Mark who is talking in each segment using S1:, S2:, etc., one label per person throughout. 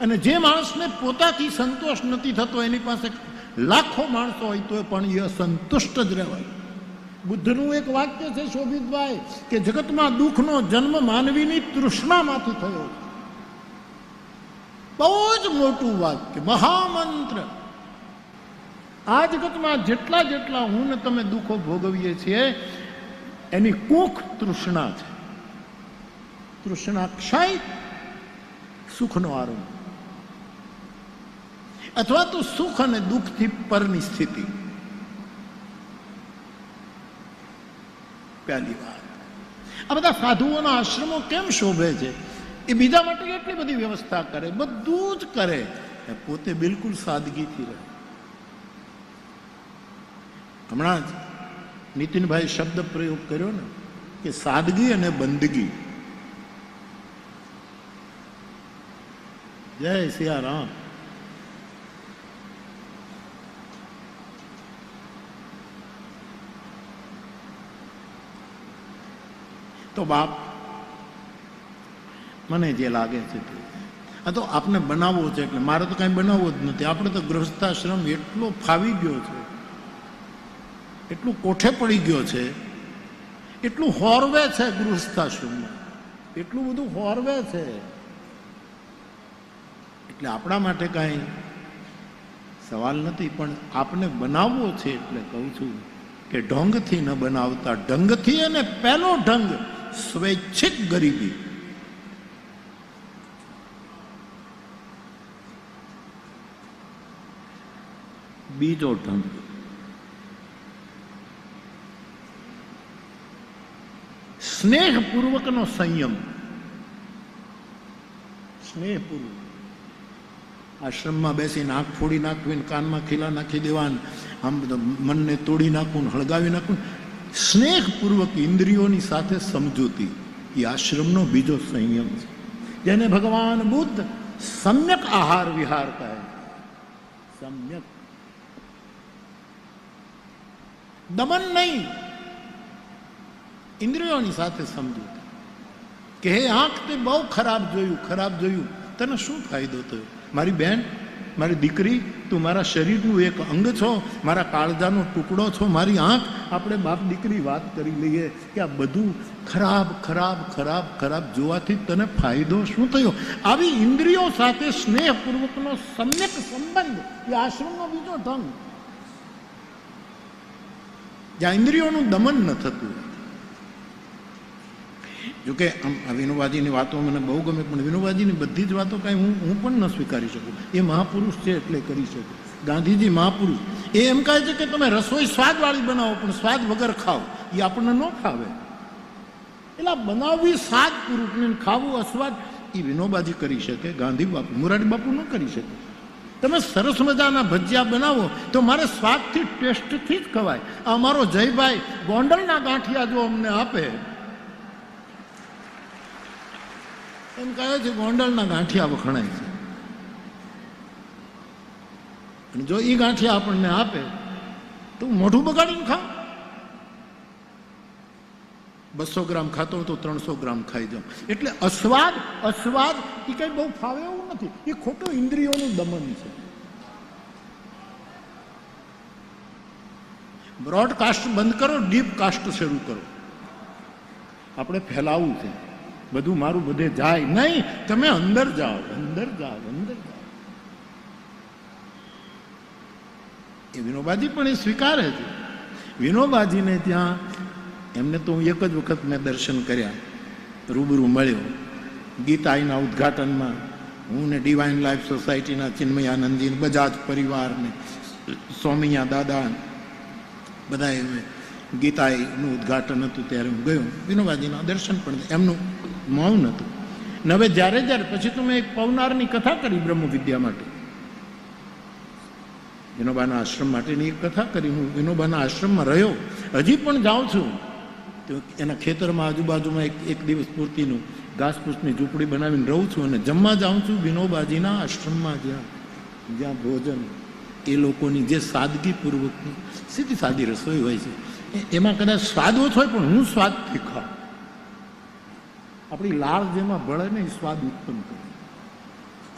S1: અને જે માણસને પોતાથી સંતોષ નથી થતો, એની પાસે લાખો માણસો હોય તો પણ એ અસંતુષ્ટ જ રહેવાય. બુદ્ધનું એક વાક્ય છે શોભિતભાઈ, કે જગતમાં દુઃખનો જન્મ માનવીની તૃષ્ણામાંથી થયો છે. બહુ જ મોટું વાક્ય, મહામંત્ર. આ જગતમાં જેટલા જેટલા હું ને તમે દુઃખો ભોગવીએ છીએ એની કૂખ તૃષ્ણા છે. તૃષ્ણા ક્ષય, સુખનો આરંભ, અથવા તો સુખ અને દુઃખથી પરની સ્થિતિ. પહેલી વાત, આ બધા સાધુઓના આશ્રમો કેમ શોભે છે? એ બીજા માટે એટલી બધી વ્યવસ્થા કરે, બધું જ કરે, પોતે બિલકુલ સાદગીથી રહે. હમણાં જ નીતિનભાઈ શબ્દ પ્રયોગ કર્યો ને કે સાદગી અને બંદગી. જય સિયારામ. તો બાપ, મને જે લાગે છે આ તો આપને બનાવવો છે, એટલે મારે તો કાંઈ બનાવવો જ નથી. આપણે તો ગૃહસ્થાશ્રમ એટલો ફાવી ગયો છે, એટલું કોઠે પડી ગયો છે, એટલું હોરવે છે ગૃહસ્થાશ્રમમાં, એટલું બધું હોરવે છે, એટલે આપણા માટે કાંઈ સવાલ નથી. પણ આપને બનાવવો છે એટલે કહું છું કે ઢોંગથી ન બનાવતા ઢંગથી. અને પહેલો ઢંગ સ્વૈચ્છિક ગરીબી. બીજો ઢંગ સ્નેહપૂર્વકનો સંયમ. સ્નેહપૂર્વક આશ્રમમાં બેસીને આંખ ફોડી નાખવી, કાનમાં ખીલા નાખી દેવાન, આમ મનને તોડી નાખવું, હળગાવી નાખવું. સ્નેહપૂર્વક ઇન્દ્રિયોની સાથે સમજૂતી એ આશ્રમનો બીજો સંયમ છે, જેને ભગવાન બુદ્ધ સમ્યક આહાર વિહાર કહે. સમ્યક દમન નહીં, ઇન્દ્રિયોની સાથે સમજૂતી. કે હે આંખ, તે બહુ ખરાબ જોયું, ખરાબ જોયું, તને શું ફાયદો થયો? મારી બેન, મારી દીકરી, તું મારા શરીરનું એક અંગ છો, મારા કાળજાનો ટુકડો છો, મારી આંખ. આપણે બાપ દીકરી વાત કરી લઈએ કે આ બધું ખરાબ ખરાબ ખરાબ ખરાબ જોવાથી તને ફાયદો શું થયો? આવી ઇન્દ્રિયો સાથે સ્નેહપૂર્વકનો સમ્યક સંબંધ એ આશ્રમનો બીજો ઢંગ, જ્યાં ઇન્દ્રિયોનું દમન ન થતું. જોકે આમ વિનોબાજીની વાતો મને બહુ ગમે, પણ વિનોબાજીની બધી જ વાતો કાંઈ હું પણ ન સ્વીકારી શકું. એ મહાપુરુષ છે એટલે કરી શકું. ગાંધીજી મહાપુરુષ, એ એમ કહે છે કે તમે રસોઈ સ્વાદવાળી બનાવો પણ સ્વાદ વગર ખાઓ. એ આપણને ન ફાવે. એટલે બનાવવી સ્વાદપૂર્વકને ખાવું અસ્વાદ, એ વિનોબાજી કરી શકે, ગાંધી બાપુ, મોરારી બાપુ ન કરી શકે. તમે સરસ મજાના ભજીયા બનાવો તો મારે સ્વાદથી, ટેસ્ટથી જ ખવાય. અમારો જયભાઈ ગોંડલના ગાંઠિયા જો અમને આપે, એમ કહે છે ગોંડલના ગાંઠિયા વખણાય છે, અને જો એ ગાંઠિયા આપણને આપે તો મોઢું બગાડીને ખાવ. 200 ગ્રામ ખાતો હોય તો 300 ગ્રામ ખાઈ જાઉં. એટલે અસ્વાદ અસ્વાદ એ કઈ બહુ ફાવે એવું નથી. એ ખોટું ઇન્દ્રિયોનું દમન છે. બ્રોડકાસ્ટ બંધ કરો, ડીપ કાસ્ટ શરૂ કરો. આપણે ફેલાવવું છે બધું, મારું બધે જાય નહીં. તમે અંદર જાઓ, અંદર જાઓ, અંદર જાઓ. એ વિનોબાજી પણ એ સ્વીકારે છે. વિનોબાજીને ત્યાં એમને તો હું એક જ વખત મેં દર્શન કર્યા, રૂબરૂ મળ્યો ગીતાઈના ઉદ્ઘાટનમાં. હું ને ડિવાઇન લાઈફ સોસાયટીના ચિન્મયાનંદજી, બજાજ પરિવારને, સ્વામિયા દાદા, બધા ગીતાઈનું ઉદ્ઘાટન હતું ત્યારે હું ગયો. વિનોબાજીના દર્શન પણ, એમનું મૌન હતું. ને હવે જ્યારે પછી તો મેં એક પવનારની કથા કરી બ્રહ્મ વિદ્યા માટે, વિનોબાના આશ્રમ માટેની એક કથા કરી. હું વિનોબાના આશ્રમમાં રહ્યો, હજી પણ જાઉં છું. તો એના ખેતરમાં આજુબાજુમાં એક દિવસ પૂરતીનું ઘાસપૂસની ઝૂંપડી બનાવીને રહું છું, અને જમવા જાઉં છું વિનોબાજીના આશ્રમમાં, જ્યાં ભોજન એ લોકોની જે સાદગીપૂર્વકની સીધી સાદી રસોઈ હોય છે, એમાં કદાચ સ્વાદ ઓછો હોય પણ હું સ્વાદથી ખાઉં. આપણી લાળ જેમાં ભળે ને એ સ્વાદ ઉત્પન્ન કરે.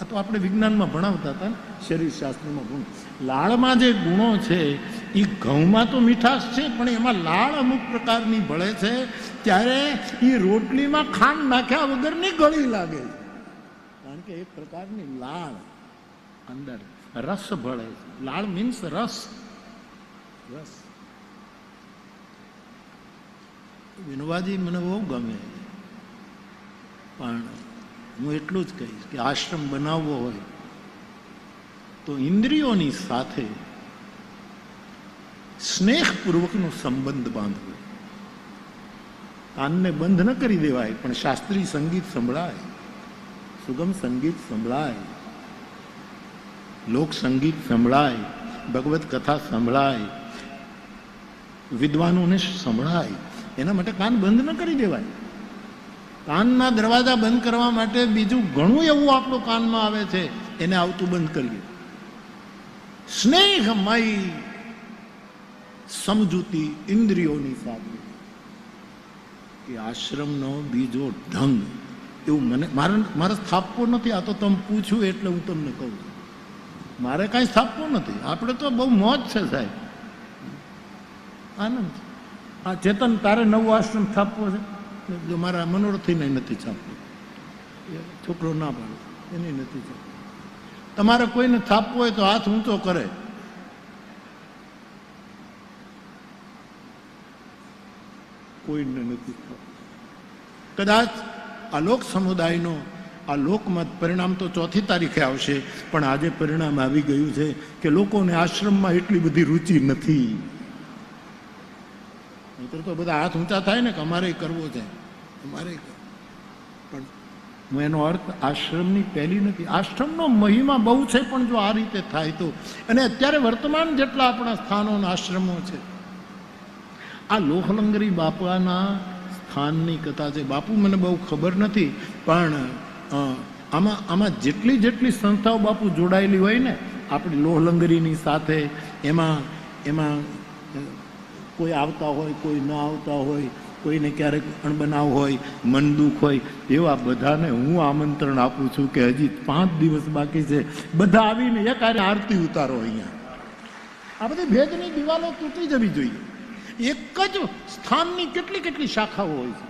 S1: આ તો આપણે વિજ્ઞાનમાં ભણાવતા હતા ને, શરીરશાસ્ત્રમાં ગુણ. લાળમાં જે ગુણો છે એ ઘઉંમાં તો મીઠાશ છે, પણ એમાં લાળ અમુક પ્રકારની ભળે છે, ત્યારે એ રોટલીમાં ખાંડ નાખ્યા વગરની ગળી લાગે છે, કારણ કે એક પ્રકારની લાળ અંદર રસ ભળે છે. લાળ મીન્સ રસ. રસ વિનોબાજી મને બહુ ગમે, પણ હું એટલું જ કહીશ કે આશ્રમ બનાવવો હોય તો ઇન્દ્રિયોની સાથે સ્નેહપૂર્વકનો સંબંધ બાંધવો. કાનને બંધ ન કરી દેવાય, પણ શાસ્ત્રીય સંગીત સંભળાય, સુગમ સંગીત સંભળાય, લોક સંગીત સંભળાય, ભગવત કથા સંભળાય, વિદ્વાનોને સંભળાય. એના માટે કાન બંધ ન કરી દેવાય. કાનના દરવાજા બંધ કરવા માટે બીજું ઘણું એવું આપણું કાનમાં આવે છે, એને આવતું બંધ કરીએ. સ્નેહમય સમજૂતી ઇન્દ્રિયોની સાથે એ આશ્રમનો બીજો ઢંગ. એવું મારે સ્થાપવો નથી. આ તો તમે પૂછ્યું એટલે હું તમને કહું છું. મારે કાંઈ સ્થાપવું નથી. આપણે તો બહુ મોજ છે સાહેબ, આનંદ. આ ચેતન, તારે નવો આશ્રમ સ્થાપવો છે? જો મારા મનોરથીને નથી છાપવું, છોકરો ના પાડે એને નથી છાપવું. તમારે કોઈને છાપવો હોય તો હાથ ઊંચો કરે. કોઈને નથી છાપવું. કદાચ આ લોક સમુદાયનો આ લોકમત પરિણામ તો 4મી તારીખે આવશે, પણ આજે પરિણામ આવી ગયું છે કે લોકોને આશ્રમમાં એટલી બધી રુચિ નથી. નહીતર તો બધા હાથ ઊંચા થાય ને કે અમારે કરવો છે, અમારે. પણ હું એનો અર્થ આશ્રમની પહેલી નથી. આશ્રમનો મહિમા બહુ છે, પણ જો આ રીતે થાય તો. અને અત્યારે વર્તમાન જેટલા આપણા સ્થાનો આશ્રમો છે, આ લોહલંગરી બાપાના સ્થાનની કથા છે. બાપુ મને બહુ ખબર નથી, પણ આમાં જેટલી સંસ્થાઓ બાપુ જોડાયેલી હોય ને આપણી લોહલંગરીની સાથે, એમાં કોઈ આવતા હોય, કોઈ ન આવતા હોય, કોઈને ક્યારેક અણબનાવ હોય, મન દુઃખ હોય, એવા બધાને હું આમંત્રણ આપું છું કે હજી 5 દિવસ બાકી છે, બધા આવીને એક હારે આરતી ઉતારો. અહીંયા આ બધી ભેદની દિવાલો તૂટી જવી જોઈએ. એક જ સ્થાનની કેટલી શાખાઓ હોય છે.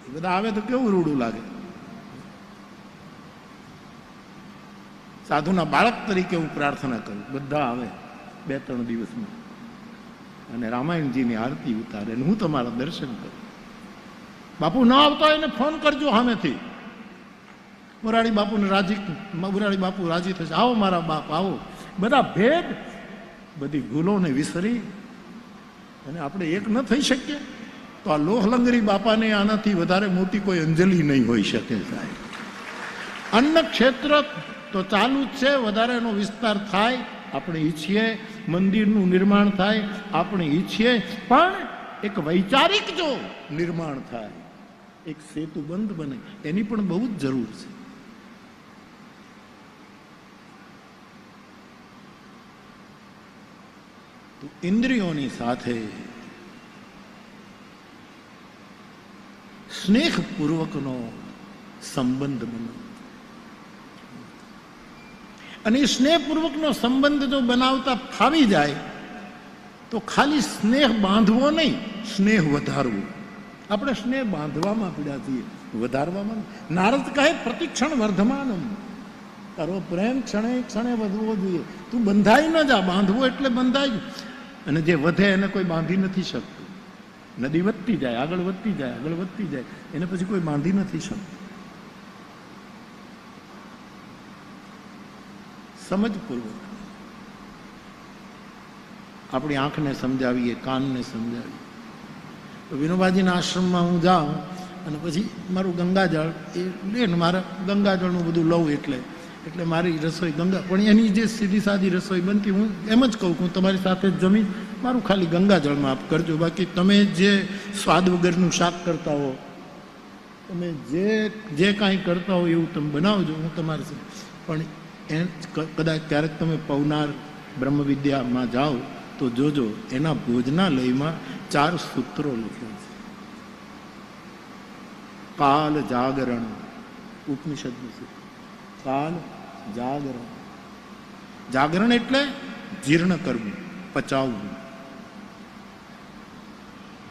S1: એ બધા આવે તો કેવું રૂડું લાગે. સાધુના બાળક તરીકે હું પ્રાર્થના કરું, બધા આવે 2-3 દિવસમાં અને રામાયણજીની આરતી ઉતારે, અને હું તમારા દર્શન કરું. બાપુ ના આવતા હોય એને ફોન કરજો સામેથી. મુરારી બાપુ રાજી થશે. આવો મારા બાપ, આવો. બધા ભેદ, બધી ભૂલોને વિસરી અને આપણે એક ન થઈ શકીએ તો આ લોહલંગરી બાપાને આનાથી વધારે મોટી કોઈ અંજલિ નહીં હોઈ શકે સાહેબ. અન્ન ક્ષેત્ર તો ચાલુ જ છે, વધારે એનો વિસ્તાર થાય આપણે ઈચ્છીએ, મંદિરનું નિર્માણ થાય આપણે ઈચ્છીએ, પણ એક વૈચારિક જો નિર્માણ થાય, એક સેતુ બંધ બને, એની પણ બહુ જ જરૂર છે. તો ઇન્દ્રિયોની સાથે સ્નેહપૂર્વકનો સંબંધ બને. અને એ સ્નેહપૂર્વકનો સંબંધ જો બનાવતા ફાવી જાય તો ખાલી સ્નેહ બાંધવો નહીં, સ્નેહ વધારવો. આપણે સ્નેહ બાંધવામાં પીડ્યા છીએ, વધારવામાં. નારદ કહે પ્રતિક્ષણ વર્ધમાનમ, તારો પ્રેમ ક્ષણે ક્ષણે વધવો જોઈએ. તું બંધાઈ ન જા. બાંધવો એટલે બંધાઈ. અને જે વધે એને કોઈ બાંધી નથી શકતું. નદી વધતી જાય, આગળ વધતી જાય, આગળ વધતી જાય, એને પછી કોઈ બાંધી નથી શકતું. સમજપૂર્વક આપણી આંખને સમજાવીએ, કાનને સમજાવીએ. તો વિનોબાજીના આશ્રમમાં હું જાઉં અને પછી મારું ગંગાજળ એ લે ને, મારે ગંગાજળનું બધું લઉં, એટલે મારી રસોઈ પણ એની જે સીધી સાદી રસોઈ બનતી, હું એમ જ કહું કે હું તમારી સાથે જ જમીશ, મારું ખાલી ગંગાજળમાં આપ કરજો. બાકી તમે જે સ્વાદ વગરનું શાક કરતા હો, તમે જે કાંઈ કરતા હો એવું તમે બનાવજો, હું તમારી સાથે. પણ કદાચ ક્યારેક તમે પવનાર બ્રહ્મવિદ્યામાં જાઓ તો જોજો, એના ભોજનાલયમાં 4 સૂત્રો લખ્યા છે. કાલ જાગરણ ઉપનિષદનું સૂત્ર, કાલ જાગરણ. જાગરણ એટલે જીર્ણ કરવું, પચાવવું.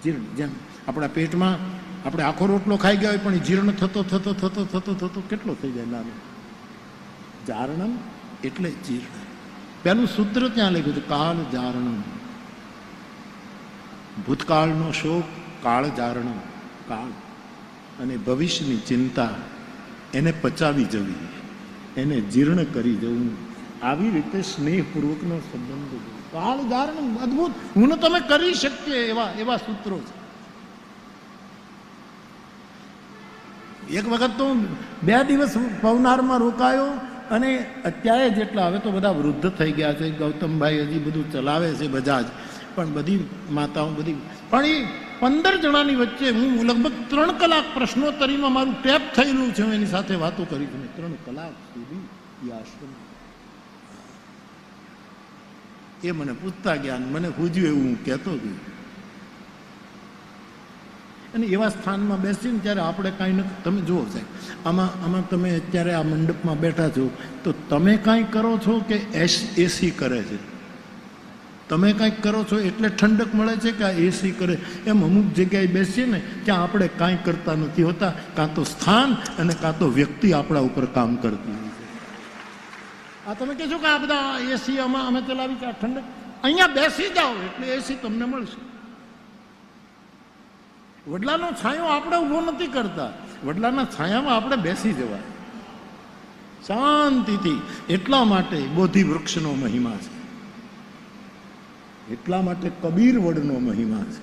S1: જીર્ણ, જેમ આપણા પેટમાં આપણે આખો રોટલો ખાઈ ગયા હોય પણ એ જીર્ણ થતો થતો થતો થતો થતો કેટલો થઈ જાય નાનો. જારણમ એટલે જીર્ણ. પેલું સૂત્ર ત્યાં લખ્યું હતું, કાળ જારણમ. ભૂતકાળનો શોક કાળ જારણમ, કાળ. અને ભવિષ્યની ચિંતા એને પચાવી જવી, એને જીર્ણ કરી જવું. આવી રીતે સ્નેહપૂર્વકનો સંબંધ. કાળ જારણમ અદભુત. હું તમે કરી શકીએ એવા સૂત્રો છે. એક વખત તો 2 દિવસ પવનારમાં રોકાયો અને અત્યારે જેટલા, હવે તો બધા વૃદ્ધ થઈ ગયા છે, ગૌતમભાઈ હજી બધું ચલાવે છે બજાજ, પણ બધી માતાઓ બધી, પણ એ 15 જણાની વચ્ચે હું લગભગ 3 કલાક પ્રશ્નોત્તરીમાં મારું ટેપ થયેલું છે. હું એની સાથે વાતો કરી છું 3 કલાક સુધી. એ આશ્રમ એ મને પૂછતા ગયા, મને પૂછ્યું એવું હું કહેતો ગયો. અને એવા સ્થાનમાં બેસીને ત્યારે આપણે કાંઈ ન, તમે જુઓ સાહેબ, આમાં તમે અત્યારે આ મંડપમાં બેઠા છો તો તમે કાંઈ કરો છો કે એસી કરે છે? તમે કાંઈક કરો છો એટલે ઠંડક મળે છે કે આ એસી કરે? એમ અમુક જગ્યાએ બેસીએ ને ત્યાં આપણે કાંઈ કરતા નથી હોતા. કાં તો સ્થાન અને કાં તો વ્યક્તિ આપણા ઉપર કામ કરતી હોય છે. આ તમે કહેશો કે આ બધા એસી અમે ચલાવી કે આ ઠંડક, અહીંયા બેસી જાઓ એટલે એસી તમને મળશે. વડલાનો છાંયો આપણે ઊભો નથી કરતા, વડલાના છાયામાં આપણે બેસી જવાય શાંતિથી. એટલા માટે બોધિ વૃક્ષનો મહિમા છે, એટલા માટે કબીર વડનો મહિમા છે,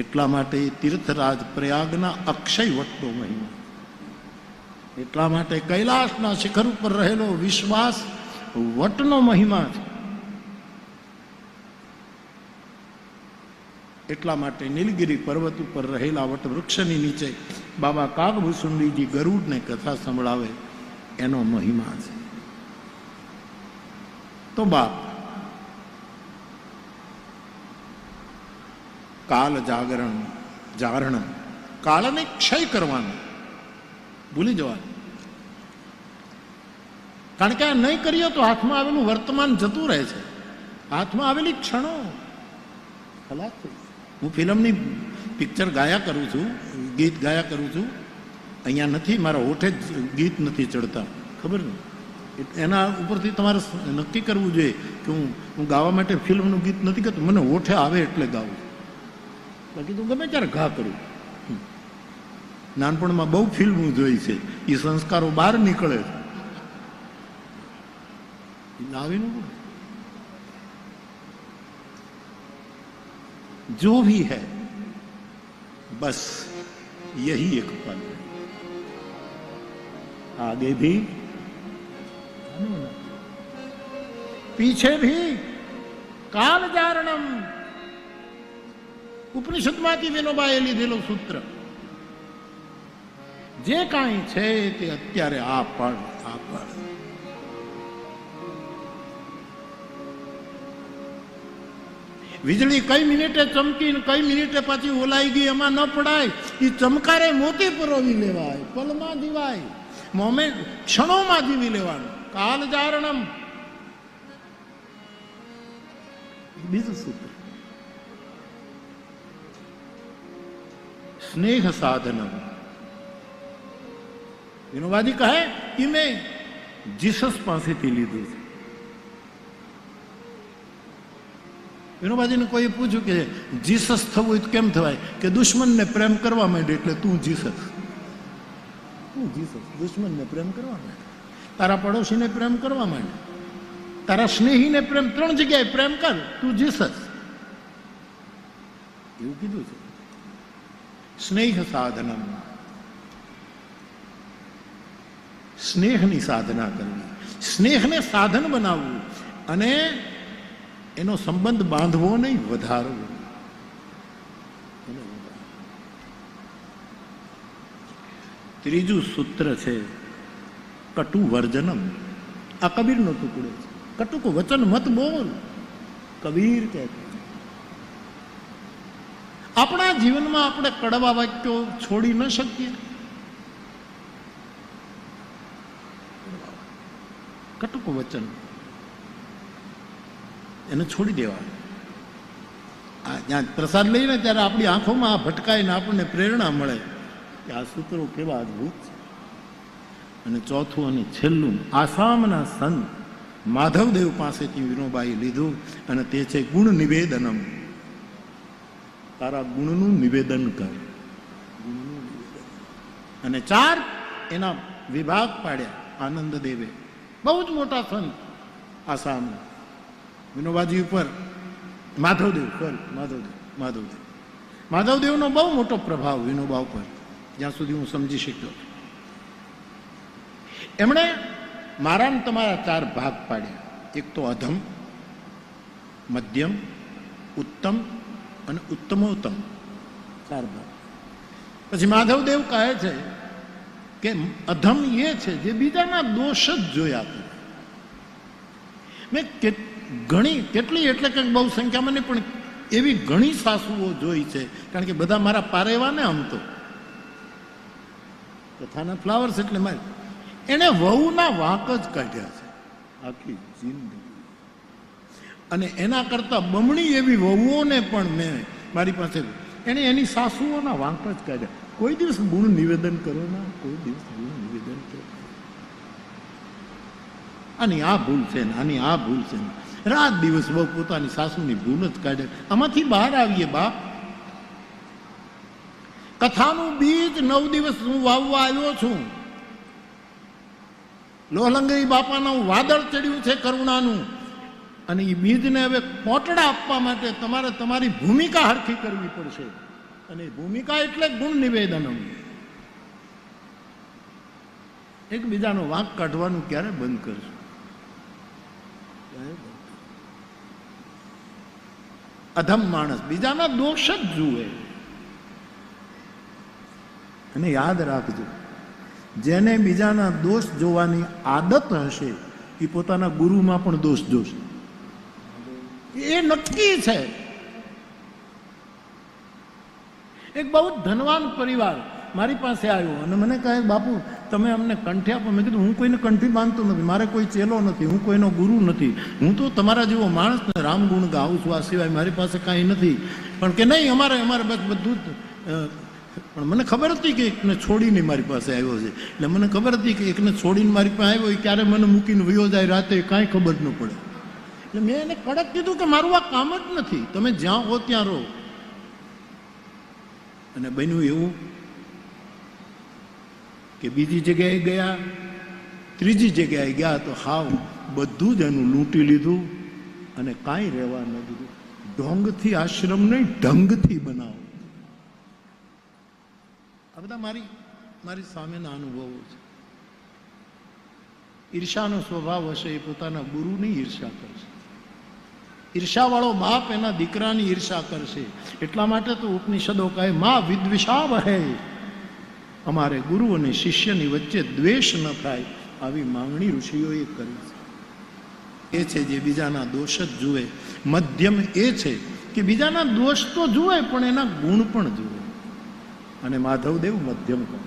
S1: એટલા માટે તીર્થરાજ પ્રયાગના અક્ષય વટનો મહિમા, એટલા માટે કૈલાસના શિખર ઉપર રહેલો વિશ્વાસ વટનો મહિમા છે, એટલા માટે નીલગિરી પર્વત ઉપર રહેલા વટવૃક્ષની નીચે બાબા કાગભૂષુંડીજી ગરુડને કથા સંભળાવે એનો મહિમા છે. તો બાપ કાલ જાગરણ જાગરણ, કાળને ક્ષય કરવાનો, ભૂલી જવાનું. કારણ કે આ નહીં કરીએ તો હાથમાં આવેલું વર્તમાન જતું રહે છે, હાથમાં આવેલી ક્ષણો ખલાસ થઈ. હું ફિલ્મની પિક્ચર ગાયા કરું છું, ગીત ગાયા કરું છું. અહીંયા નથી, મારા હોઠે જ ગીત નથી ચડતા, ખબર ને? એના ઉપરથી તમારે નક્કી કરવું જોઈએ કે હું ગાવા માટે ફિલ્મનું ગીત નથી ગાતું, મને હોઠે આવે એટલે ગાવું. બાકી તો ગમે ત્યારે ઘા કરું. નાનપણમાં બહુ ફિલ્મો જોઈ છે, એ સંસ્કારો બહાર નીકળે લાવીને. जो भी है बस यही एक पल है, आगे भी पीछे भी काल जारणम. ઉપનિષદમાંથી વિનોબાએ લીધેલું સૂત્ર. જે કાંઈ છે તે અત્યારે આ પળ. વીજળી કઈ મિનિટે ચમકી ને કઈ મિનિટે પાછી ઓલાઈ ગઈ એમાં ન પડાય. એ ચમકારે મોતી પરોવી લેવાય, પલમાં જીવાય, મોમેન્ટ ક્ષણોમાં જીવી લેવાનું. કાલ જારણમ. બીજું સૂત્ર સ્નેહ સાધનમ. વિનોબાજી કહે કે મેં જીસસ પાસેથી લીધું છે. વિનોબાજીને કોઈએ પૂછ્યું કે જીસસ થવું હોય તો કેમ થવાય? કે દુશ્મનને પ્રેમ કરવા માંડે એટલે તું જીસસ. તું જીસસ, દુશ્મનને પ્રેમ કરવા માંડે, તારા પડોશીને પ્રેમ કરવા માંડે, તારા સ્નેહીને પ્રેમ, 3 જગ્યાએ પ્રેમ કર, તું જીસસ. એવું કીધું છે. સ્નેહ સાધનમ. સ્નેહની સાધના કરવી, સ્નેહને સાધન બનાવવું અને એનો સંબંધ બાંધવો નહીં, વધારવો. ત્રીજું સૂત્ર છે કટુ વર્જનમ. આ કબીરનો ટુકડો છે. કટુક વચન મત બોલ, કબીર કહે. આપણા જીવનમાં આપણે કડવા વાક્યો છોડી ન શકીએ. કટુક વચન એને છોડી દેવા. જ્યાં પ્રસાદ લઈને ત્યારે આપણી આંખોમાં આ ભટકાઈને આપણને પ્રેરણા મળે કે આ સૂત્રો કેવા અદભુત છે. અને ચોથું અને છેલ્લું આસામના સંત માધવદેવ પાસેથી વિનોબાઈ લીધું અને તે છે ગુણ નિવેદનમ. તારા ગુણનું નિવેદન કર. અને 4 એના વિભાગ પાડ્યા આનંદદેવે. બહુ જ મોટા સંત આસામના. વિનોબાજી ઉપર માધવદેવનો બહુ મોટો પ્રભાવ વિનોબા ઉપર, જ્યાં સુધી હું સમજી શક્યો. એમણે મારા ને તમારા 4 ભાગ પાડ્યા. એક તો અધમ, મધ્યમ, ઉત્તમ અને ઉત્તમોત્તમ, 4 ભાગ. પછી માધવદેવ કહે છે કે અધમ એ છે જે બીજાના દોષ જ જોયા કરે. મેં કેટલી એટલે કે બહુ સંખ્યામાં નહીં પણ એવી ઘણી સાસુઓ જોઈ છે, કારણ કે બધા મારા પારેવા ને આમ તો કથાના ફ્લાવર્સ એટલે મારે એને વહુના વાંક જ કાઢ્યા છે આખી જિંદગી. અને એના કરતા બમણી એવી વહુઓને પણ મેં મારી પાસે એને એની સાસુઓના વાંક જ કાઢ્યા. કોઈ દિવસ ગુણ નિવેદન કરો ના, કોઈ દિવસ ગુણ નિવેદન કરો. આની આ ભૂલ છે ને આની આ ભૂલ છે ને, રાત દિવસ બહુ પોતાની સાસુની ભૂલ જ કાઢે. આમાંથી બહાર આવીએ બાપ. કથાનું બીજ 9 દિવસ હું વાવવા આવ્યો છું. લોહલંગરી બાપાનું વાદળ ચડ્યું છે કરુણાનું, અને એ બીજને હવે પોટડા આપવા માટે તમારે તમારી ભૂમિકા હરખી કરવી પડશે. અને ભૂમિકા એટલે ગુણ નિવેદનમ. એકબીજાનો વાંક કાઢવાનું ક્યારે બંધ કરશું? અધમ માણસ બીજાના દોષ જ જુએ. અને યાદ રાખજો, જેને બીજાના દોષ જોવાની આદત હશે એ પોતાના ગુરુમાં પણ દોષ જોશે. એ નક્કી છે. એક બહુ ધનવાન પરિવાર મારી પાસે આવ્યો અને મને કહે, બાપુ તમે અમને કંઠી આપો. મેં કીધું હું કોઈને કંઠી બાંધતો નથી, મારે કોઈ ચેલો નથી, હું કોઈનો ગુરુ નથી, હું તો તમારા જેવો માણસ ને રામ ગુણ ગાઉં છું, આ સિવાય મારી પાસે કાંઈ નથી. પણ કે નહીં, અમારે બસ બધું જ. પણ મને ખબર હતી કે એકને છોડીને મારી પાસે આવ્યો છે. એટલે મને ખબર હતી કે એકને છોડીને મારી પાસે આવ્યો એ ક્યારે મને મૂકીને વયો જાય રાતે કાંઈ ખબર ન પડે. એટલે મેં એને કડક કીધું કે મારું આ કામ જ નથી, તમે જ્યાં હો ત્યાં રહો. અને બન્યું એવું કે બીજી જગ્યાએ ગયા, ત્રીજી જગ્યાએ ગયા તો હાવ બધું જ એનું લૂંટી લીધું અને કાંઈ રહેવા ન દીધું. ઢોંગથી આશ્રમ નહીં, ઢંગથી બનાવો. આ બધા મારી સામેના અનુભવો છે. ઈર્ષાનો સ્વભાવ હશે એ પોતાના ગુરુની ઈર્ષા કરશે. ઈર્ષાવાળો બાપ એના દીકરાની ઈર્ષા કરશે. એટલા માટે તો ઉપનિષદો કહે માં વિદ્વિષાવ હે, અમારે ગુરુ અને શિષ્યની વચ્ચે દ્વેષ ન થાય. આવી માંગણી ઋષિઓએ કરી છે. એ છે જે બીજાના દોષ જ જુએ. મધ્યમ એ છે કે બીજાના દોષ તો જુએ પણ એના ગુણ પણ જુએ. અને માધવદેવ મધ્યમ કહે.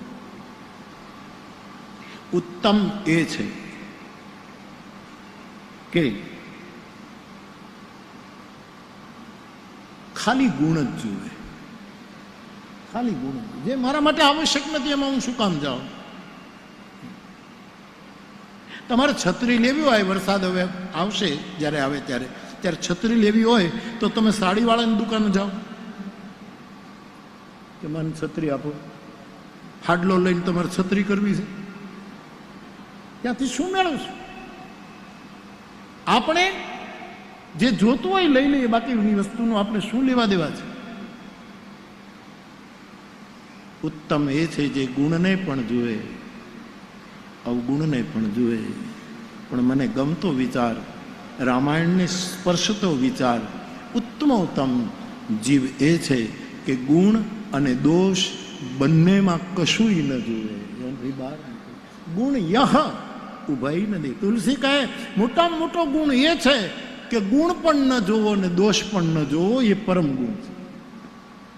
S1: ઉત્તમ એ છે કે ખાલી ગુણ જ જુએ. ખાલી ગુણ જે મારા માટે આવશ્યક નથી એમાં હું શું કામ જાઉં? તમારે છત્રી લેવી હોય, વરસાદ હવે આવશે જ્યારે આવે ત્યારે છત્રી લેવી હોય તો તમે સાડીવાળાની દુકાને જાઓ કે મને છત્રી આપો. હાડલો લઈને તમારે છત્રી કરવી છે, ત્યાંથી શું મેળવશું? આપણે જે જોતું હોય લઈ લઈએ, બાકીની વસ્તુનું આપણે શું લેવા દેવા છે? ઉત્તમ એ છે જે ગુણને પણ જુએ, અવગુણને પણ જુએ. પણ મને ગમતો વિચાર, રામાયણને સ્પર્શતો વિચાર, ઉત્તમોત્તમ જીવ એ છે કે ગુણ અને દોષ બંનેમાં કશુંય ન જુએ. ગુણ યહ ઉભય નથી. તુલસી કહે મોટામાં મોટો ગુણ એ છે કે ગુણ પણ ન જોવો ને દોષ પણ ન જોવો. એ પરમ ગુણ છે.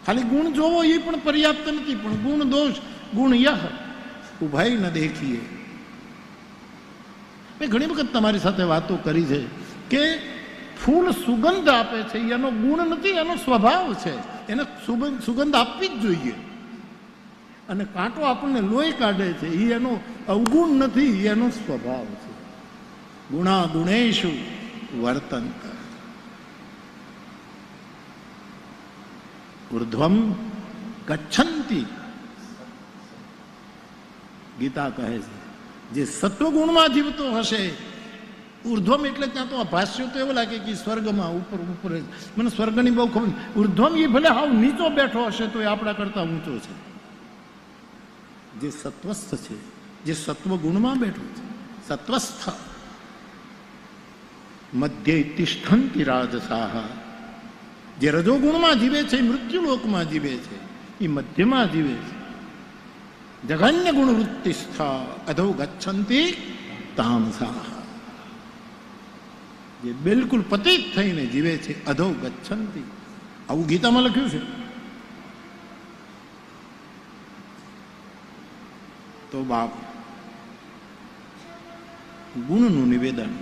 S1: ખાલી ગુણ જોવો એ પણ પર્યાપ્ત નથી, પણ ગુણ દોષ ગુણ યહ ઉભય ન દેખીએ. મેં ઘણી વખત તમારી સાથે વાતો કરી છે કે ફૂલ સુગંધ આપે છે એનો ગુણ નથી, એનો સ્વભાવ છે. એને સુગંધ આપવી જ જોઈએ. અને કાંટો આપણને લોહી કાઢે છે એ એનો અવગુણ નથી, એનો સ્વભાવ છે. ગુણા ગુણેશુ વર્તંત ઉર્ધ્વમ ગચ્છન્તિ. ગીતા કહે છે જે સત્વગુણમાં જીવતો હશે, ઉર્ધ્વમ એટલે ત્યાં તો ભાષ્યો તો એવું લાગે કે સ્વર્ગમાં ઉપર ઉપર. મને સ્વર્ગની બહુ ખબર. ઉર્ધ્વમ એ ભલે હાવ નીચો બેઠો હશે તો એ આપણા કરતા ઊંચો છે. જે સત્વસ્થ છે, જે સત્વગુણમાં બેઠો છે, સત્વસ્થ. મધ્ય તિષ્ઠંતિ રાજસાહ. જે રજોગુણમાં જીવે છે, મૃત્યુલોકમાં જીવે છે, એ મધ્યમાં જીવે છે. જઘન્ય ગુણ વૃત્તિસ્થા અધો ગચ્છન્તિ તામસા. જે બિલકુલ પતિત થઈને જીવે છે, અધો ગચ્છન્તિ. આવું ગીતામાં લખ્યું છે. તો બાપ ગુણનું નિવેદન.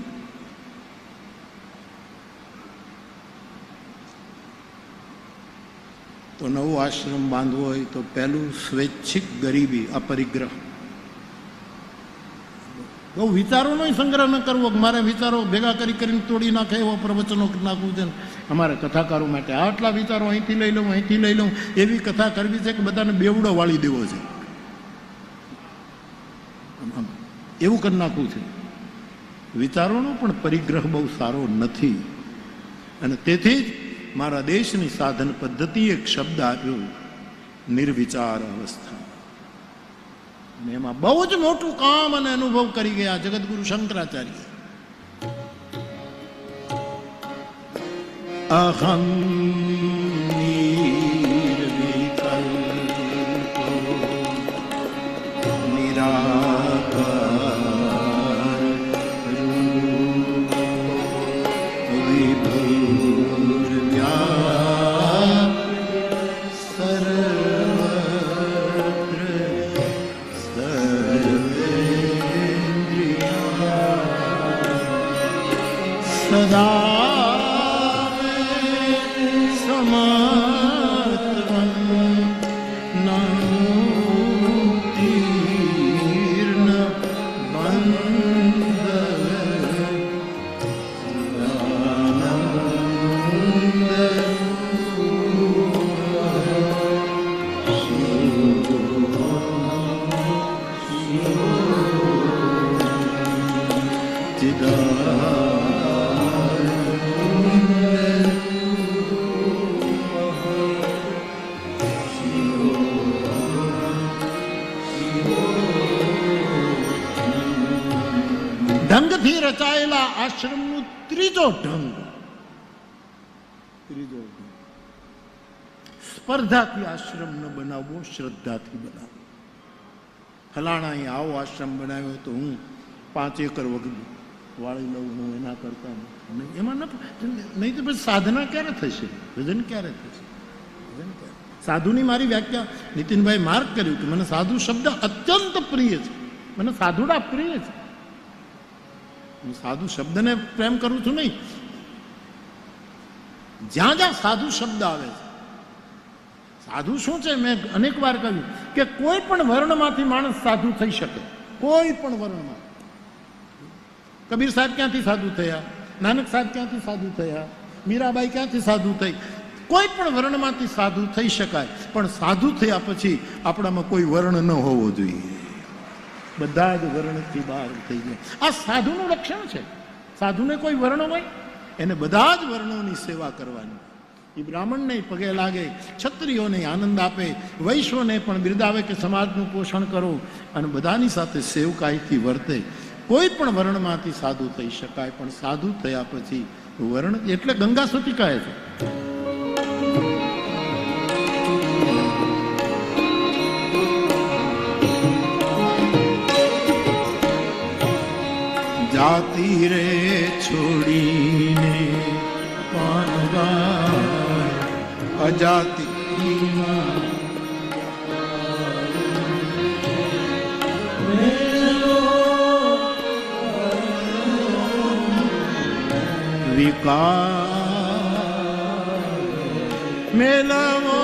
S1: તો નવો આશ્રમ બાંધવો હોય તો પહેલું સ્વૈચ્છિક ગરીબી, અપરિગ્રહ. બહુ વિચારોનો સંગ્રહ ન કરવો કે મારે વિચારો ભેગા કરીને તોડી નાખે એવો પ્રવચનો નાખવું છે. અમારે કથાકારો માટે આટલા વિચારો અહીંથી લઈ લઉં, અહીંથી લઈ લઉં, એવી કથા કરવી છે કે બધાને બેવડો વાળી દેવો છે, એવું કરી નાખવું છે. વિચારોનો પણ પરિગ્રહ બહુ સારો નથી. અને તેથી જ મારા દેશની સાધન પદ્ધતિ એક શબ્દ આપ્યો, નિર્વિચાર અવસ્થા. એમાં બહુ જ મોટું કામ અને અનુભવ કરી ગયા જગતગુરુ શંકરાચાર્ય. અહમ નિર્વિકલ્પો નિરાકાર વિભુર્વ્યાપ્ત સર્વત્ર સદા ઢંગથી રચાયેલા આશ્રમનું ત્રીજો ઢંગ. સ્પર્ધાથી આશ્રમ ન બનાવવો, શ્રદ્ધાથી બનાવવો. ફલાણા આવો આશ્રમ બનાવ્યો તો હું 5 એકર વાળી લઉં, હું એના કરતા એમાં નહીં તો પછી સાધના ક્યારે થશે, ભજન ક્યારે થશે? સાધુની મારી વ્યાખ્યા નીતિનભાઈ માર્ક કર્યું કે મને સાધુ શબ્દ અત્યંત પ્રિય છે. મને સાધુડા પ્રિય છે. હું સાધુ શબ્દને પ્રેમ કરું છું નહીં. જ્યાં જ્યાં સાધુ શબ્દ આવે છે, સાધુ શું છે? મેં અનેક વાર કહ્યું કે કોઈ પણ વર્ણમાંથી માણસ સાધુ થઈ શકે. કોઈ પણ વર્ણમાં. કબીર સાહેબ ક્યાંથી સાધુ થયા? નાનક સાહેબ ક્યાંથી સાધુ થયા? મીરાબાઈ ક્યાંથી સાધુ થઈ? કોઈ પણ વર્ણમાંથી સાધુ થઈ શકાય. પણ સાધુ થયા પછી આપણામાં કોઈ વર્ણ ન હોવો જોઈએ. બધા જ વર્ણથી બહાર થઈ ગયા. આ સાધુનું લક્ષણ છે. સાધુને કોઈ વર્ણ હોય? એને બધા જ વર્ણોની સેવા કરવાની. એ બ્રાહ્મણને પગે લાગે, ક્ષત્રિયોને આનંદ આપે, વૈશ્વને પણ બિરદાવે કે સમાજનું પોષણ કરો, અને બધાની સાથે સેવકાઈથી વર્તે. કોઈ પણ વર્ણમાંથી સાધુ થઈ શકાય. પણ સાધુ થયા પછી વર્ણ એટલે ગંગા સતી કહે છે. જાતિ રે છોડીને પાનવા અજાતિ કાળ મેલવો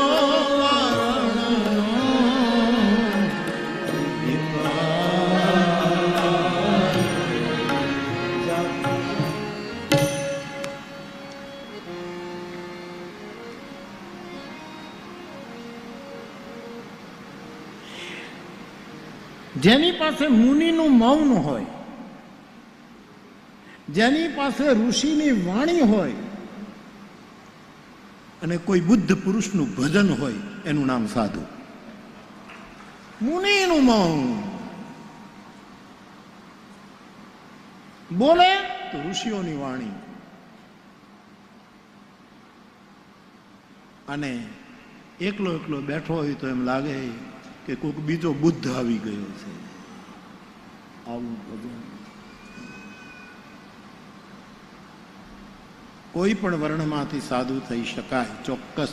S1: જેની પાસે મુનિનું મૌન હોય, જેની પાસે ઋષિની વાણી હોય અને કોઈ બુદ્ધ પુરુષનું ભજન હોય, એનું નામ સાધુ. મુનિનું મૌન, બોલે તો ઋષિઓની વાણી, અને એકલો એકલો બેઠો હોય તો એમ લાગે કે કોઈક બીજો બુદ્ધ આવી ગયો છે. આવું ભજન. કોઈ પણ વર્ણમાંથી સાધુ થઈ શકાય ચોક્કસ,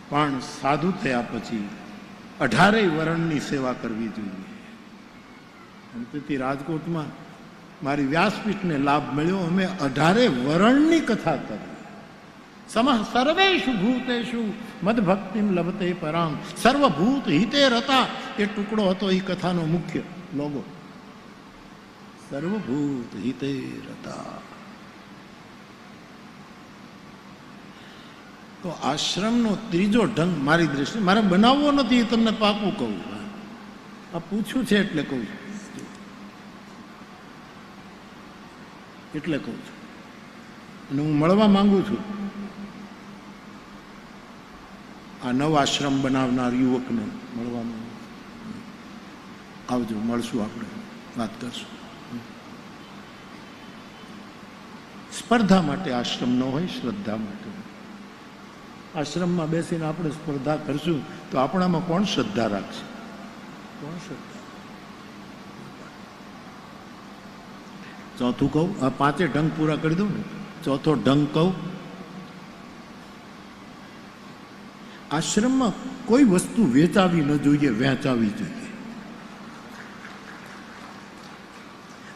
S1: પણ સાધુ થયા પછી 18 વર્ણની સેવા કરવી જોઈએ. અને તેથી રાજકોટમાં મારી વ્યાસપીઠને લાભ મળ્યો. અમે 18 વર્ણની કથા કરી. સમઃ સર્વેષુ ભૂતેષુ મદભક્તિમ લભતે પરામ, સર્વભૂત હિતે રતા, એ ટુકડો હતો એ કથાનો મુખ્ય લોગો. સર્વભૂત હિતે રતા. તો આશ્રમનો ત્રીજો ઢંગ મારી દ્રષ્ટિએ, મારે બનાવવો નથી, એ તમને પાકું કહું. આ પૂછ્યું છે એટલે કહું છું, એટલે કહું છું. અને હું મળવા માંગુ છું આ નવ આશ્રમ બનાવનાર યુવકને મળવાનું. આવજો, મળશું, આપણે વાત કરશું. સ્પર્ધા માટે આશ્રમ ન હોય, શ્રદ્ધા માટે. આશ્રમમાં બેસીને આપણે સ્પર્ધા કરશું તો આપણામાં કોણ શ્રદ્ધા રાખશે? કોણ શ્રદ્ધા? ચોથું કહું, આ 5 ઢંગ પૂરા કરી દઉં ને. ચોથો ઢંગ કહું, આશ્રમમાં કોઈ વસ્તુ વેચાવી ન જોઈએ, વહેંચાવી જોઈએ.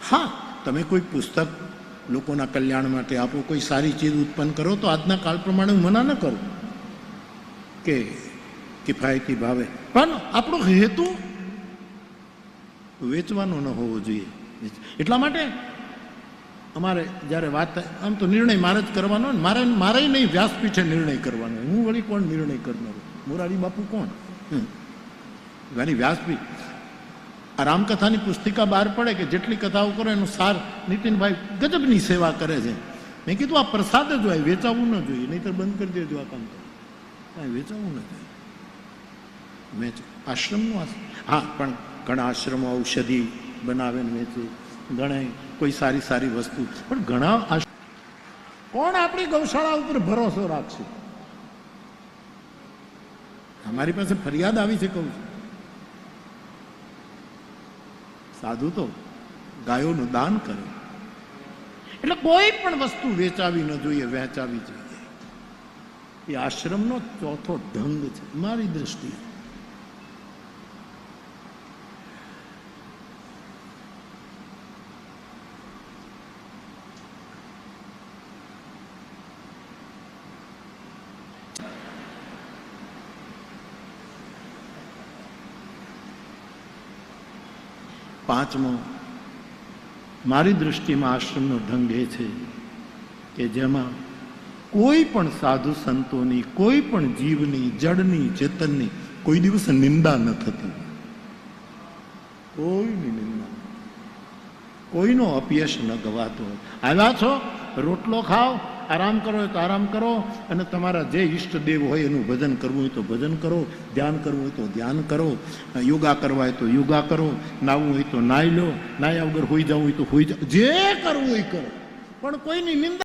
S1: હા, તમે કોઈ પુસ્તક લોકોના કલ્યાણ માટે આપો, કોઈ સારી ચીજ ઉત્પન્ન કરો, તો આજના કાળ પ્રમાણે હું મના ન કરું કે કિફાયતી ભાવે, પણ આપણો હેતુ વેચવાનો ન હોવો જોઈએ. એટલા માટે અમારે જ્યારે વાત થાય, આમ તો નિર્ણય મારે જ કરવાનો, મારે નહીં, વ્યાસપીઠે નિર્ણય કરવાનો. હું વળી કોણ નિર્ણય કરનારો? મોરારી બાપુ કોણ? મારી વ્યાસપીઠ. આ રામકથાની પુસ્તિકા બહાર પડે કે જેટલી કથાઓ કરો એનો સાર નીતિનભાઈ ગજબની સેવા કરે છે. મેં કીધું આ પ્રસાદ જ હોય, વેચાવવું ન જોઈએ, નહીંતર બંધ કરી દેજો આ કામ. તો કાંઈ વેચાવવું ન જોઈએ. આશ્રમનું હા, પણ ઘણા આશ્રમો ઔષધિ બનાવે ને વેચે, ઘણા કોઈ સારી સારી વસ્તુ, પણ ઘણા કોણ આપણી ગૌશાળા ઉપર ભરોસો રાખશે? અમારી પાસે ફરિયાદ આવી છે, કહું છું. સાધુ તો ગાયોનું દાન કરે. એટલે કોઈ પણ વસ્તુ વેચાવી ન જોઈએ, વહેંચાવી જોઈએ. એ આશ્રમનો ચોથો ઢંગ છે મારી દ્રષ્ટિએ. પાંચમો મારી દ્રષ્ટિમાં આશ્રમનો ઢંગ એ છે કે જેમાં કોઈ પણ સાધુ સંતોની, કોઈ પણ જીવની, જડની, ચેતનની કોઈ દિવસ નિંદા ન થતી. કોઈની નિંદા, કોઈનો અપયશ ન ગવાતો. આવ્યા છો, રોટલો ખાઓ, આરામ કરો હોય તો આરામ કરો, અને તમારા જે ઈષ્ટદેવ હોય એનું ભજન કરવું હોય તો ભજન કરો, ધ્યાન કરવું હોય તો ધ્યાન કરો, યોગા કરવા હોય તો યોગા કરો, નાહવું હોય તો નાહી લો, નાહ્યા વગર હોઈ જવું હોય તો હોઈ જાઓ, જે કરવું હોય કરો, પણ કોઈની નિંદા